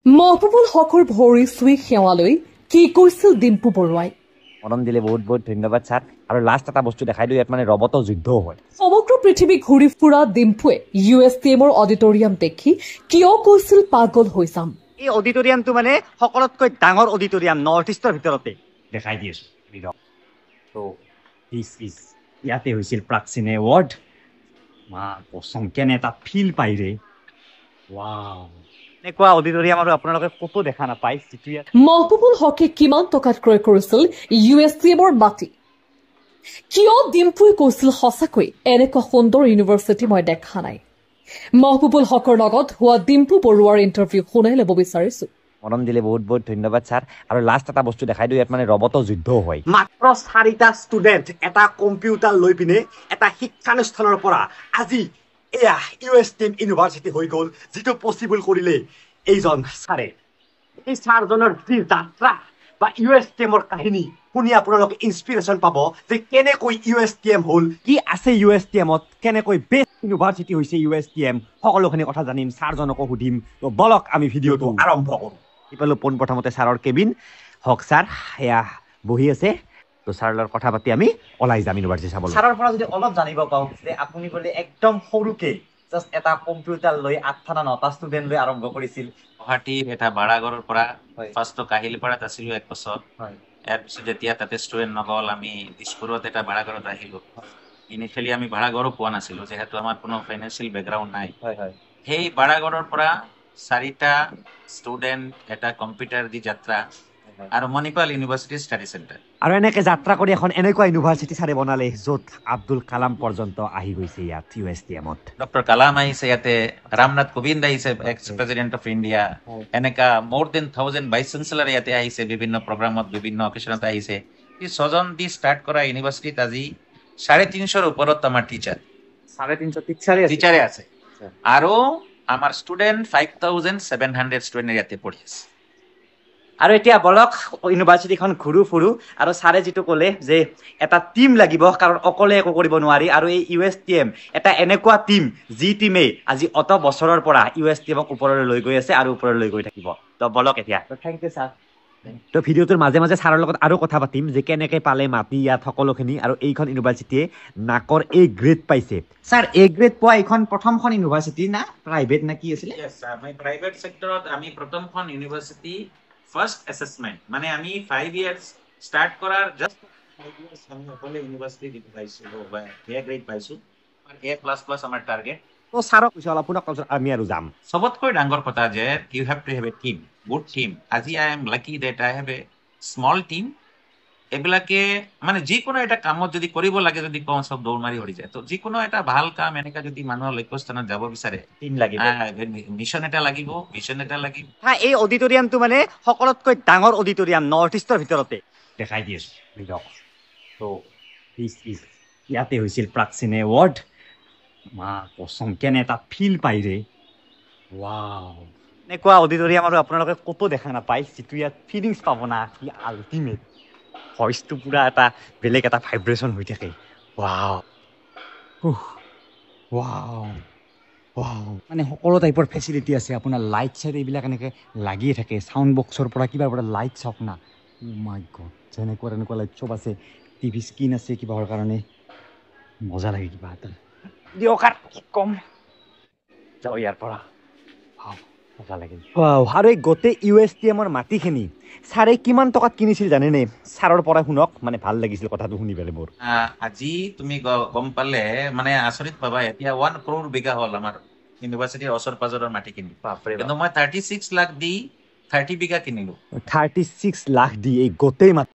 মহবুবুল হকৰ ভৰি চুই সেৱালৈ কি কৈছিল ডিম্পু বৰুৱাই মৰম দিলে বহুত বহুত ধন্যবাদ স্যাৰ আৰু লাষ্ট এটা বস্তু দেখাই দিও ইয়াত মানে ৰবট যুদ্ধ হয় সমগ্ৰ পৃথিৱী ঘূৰি ফুৰা ডিম্পুৱে USTMৰ অডিটৰিয়াম দেখি কিয় কৈছিল পাগল হৈ যাম এই অডিটৰিয়ামটো মানে সকলোতকৈ ডাঙৰ অডিটৰিয়াম নৰ্থ ইষ্টৰ ভিতৰতে দেখাই দিছো তো দিস ইজ ইয়াতে হৈছিল প্ৰাক্সিন এৱাৰ্ড মা পছম কেনে এটা ফিল পাইৰে ওয়াও এনেকুৱা অডিটৰিয়াম আৰু আপোনালোকে কতো দেখা নাপায় মহবুবুল হকে কিমান টকাত ক্ৰয় কৰিছিল USTMৰ মাটি কিয় ডিম্পুৱে কৈছিল সঁচাকৈ এনেকুৱা সুন্দৰ ইউনিভাৰ্চিটি মই দেখা নাই মহবুবুল হকৰ লগত হোৱা ডিম্পু বৰুৱাৰ ইণ্টাৰভিউ শুনাই ল'ব বিচাৰিছো মৰম দিলে বহুত বহুত ধন্যবাদ স্যাৰ আৰু লাষ্ট এটা বস্তু দেখাই দিও ইয়াত মানে ৰবট যুদ্ধ হয় মাত্ৰ 4টা ষ্টুডেন্ট এটা কম্পিউটাৰ লৈ পিনে এটা শিক্ষানুষ্ঠানৰ পৰা আজি এয়া USTM ইউনিভাৰ্চিটি হৈ গ'ল যেটো পসিবল কৰিলে এইজন ছাৰে এই ছাৰজনৰ যি যাত্ৰা বা USTMৰ কাহিনী শুনি আপোনালোকে ইনস্পিৰেশন পাব যে কেনেকৈ USTM হ'ল কি আছে USTMত কেনেকৈ বেষ্ট ইউনিভাৰ্চিটি হৈছে USTM সকলোখিনি কথা জানিম ছাৰজনক সুধিম তো বলক আমি ভিডিঅটো আৰম্ভ কৰো ইপালো পোন প্ৰথমতে ছাৰৰ কেবিন হক ছাৰ এয়া বহি আছে তো ছাৰৰ কথা পাতি আমি ওলাই যাম ইউনিভাৰ্চিটি চাবলৈ ছাৰৰ পৰা যদি অলপ জানিব পাওঁ যে আপুনি বলে একদম সৰুকে জাস্ট এটা কম্পিউটাৰ লৈ 8টা না 9টা ষ্টুডেন্ট লৈ আৰম্ভ কৰিছিল গুৱাহাটী এটা ভাড়াঘৰৰ পৰা ফাৰ্ষ্ট কাহিলীপাৰাত আছিলো এক বছৰ ইয়াৰ পিছত যেতিয়া তাতে ষ্টুডেন্ট নগল আমি দিছপুৰত এটা ভাড়াঘৰত আহিলো ইনিশিয়ালি আমি ভাড়াঘৰো পোৱা নাছিলো যেহেতু আমাৰ কোনো ফাইনেন্সিয়েল বেকগ্ৰাউণ্ড নাই সেই ভাড়াঘৰৰ পৰা 4টা ষ্টুডেন্ট এটা কম্পিউটাৰ দি যাত্ৰা আৰু মণিপাল ইউনিভাৰ্চিটি ষ্টাডি চেণ্টাৰ আৰু এনেকে যাত্ৰা কৰি এখন এনেকুৱা ইউনিভাৰ্চিটি ছাৰে বনালে য'ত আব্দুল কালাম পৰ্যন্ত আহি গৈছে ইয়াত USTMত ডক্টৰ কালাম আহিছে ইয়াতে ৰামনাথ কোবিন্দ আহিছে এক্স প্ৰেসিডেন্ট অফ ইণ্ডিয়া এনেকা মোৰ দেন 1000 ভাইচ চেঞ্চেলৰ ইয়াতে আহিছে বিভিন্ন প্ৰগ্ৰামত বিভিন্ন অকেশনত আহিছে এই ছজন দি ষ্টাৰ্ট কৰা ইউনিভাৰ্চিটিত আজি 350ৰ ওপৰত আমাৰ টিচাৰ 350 টিচাৰে আছে আৰু আমাৰ ষ্টুডেন্ট 5700 ষ্টুডেন্ট ইয়াতে পঢ়ি আছে আৰু এতিয়া বলক ইউনিভাৰ্চিটিখন ঘুৰু ফুৰু আৰু ছাৰে যেটো ক'লে যে এটা টিম লাগিব কাৰণ অকলে একো কৰিব নোৱাৰি আৰু এই USTM এটা এনেকুৱা টিম যি টিমে আজি অত বছৰৰ পৰা USTMক ওপৰলৈ লৈ গৈ আছে আৰু ওপৰলৈ লৈ গৈ থাকিব তো বলক এতিয়া থ্যাংক ইউ ছাৰ তো ভিডিওটোৰ মাজে মাজে ছাৰৰ লগত আৰু কথা পাতিম যে কেনেকৈ পালে মাটি ইয়াত সকলোখিনি আৰু এইখন ইউনিভাৰ্চিটিয়ে নাকৰ A গ্ৰেড পাইছে ছাৰ A গ্ৰেড পোৱা এইখন প্ৰথমখন ইউনিভাৰ্চিটি না প্ৰাইভেট না কি আছিল ইয়েস স্যাৰ মই প্ৰাইভেট সেক্টৰত আমি প্ৰথমখন ইউনিভাৰ্চিটি ফার্স্ট অ্যাসেসমেন্ট মানে আমি 5 ইয়ার্স স্টার্ট করার জাস্ট 5 ইয়ার্স আমি অকলে ইউনিভার্সিটি দিতে পাইছো বা এ গ্রেড পাইছো আর A++ আমার টার্গেট তো ছাৰক কৈছো আপোনাক আমি আৰু যাম সবতকৈ ডাঙৰ কথা যে you have to have a team good team আজি I am lucky that I have a small team এবিলাকে মানে যিকোনো এটা কামত যদি কৰিব লাগে যদি কম সব দৌৰ মাৰি হৰি যায় তো যিকোনো এটা ভাল কাম এনেকা যদি মানুহৰ লক্ষ্যস্থানত যাব বিচাৰে টিম লাগিব মিশন এটা লাগিব ভিজন এটা লাগিব হ্যাঁ এই অডিটৰিয়ামটো মানে সকলোতকৈ ডাঙৰ অডিটৰিয়াম নৰ্থ ইষ্টৰ ভিতৰতে দেখাই দিছো ভিডিঅ তো দিস ইজ ইয়াতে হৈছিল প্ৰাক্সিন এৱাৰ্ড মা পছম কেনে এটা ফিল পাইৰে ওয়াও এনেকুৱা অডিটৰিয়াম আৰু আপোনালোকে কতো দেখা নাপায় যেটো ইয়াত ফিলিংছ পাব না কি আল্টিমেট ভয়েসটো পুৰা এটা বেলেগ এটা ভাইব্ৰেশন হৈ থাকে ওয়াও ওয়াও ওয়াও মানে সকলো টাইপৰ ফেসিলিটি আছে আপোনাৰ লাইট চাইট এইবিলাক এনেকৈ লাগিয়ে থাকে সাউন্ড বক্সৰ পৰা কিবা পৰা লাইট চাওক না ও মাই গড যেনেকুৱা লাইট চব আছে টিভি স্ক্ৰীন আছে কিবাৰ কাৰণে মজা লাগে কিবা এটা দিয়ক কম যাও ইয়াৰ পৰা মজা লাগে আৰু এই গোটেই USTMৰ মাটিখিনি ছাৰে কিমান টকাত কিনিছিল জানেনে ছাৰৰ পৰা শুনক মানে ভাল লাগিছিল কথাটো শুনি পেলাই মোৰ আজি তুমি গম পালে মানে আচৰিত পাবা এতিয়া 1 crore বিঘা হল আমাৰ ইউনিভাৰ্চিটিৰ ওচৰ পাজৰৰ মাটি কিনি কিন্তু মই 36 লাখ দি 30 বিঘা কিনিলো 36 লাখ দি এই গোটেই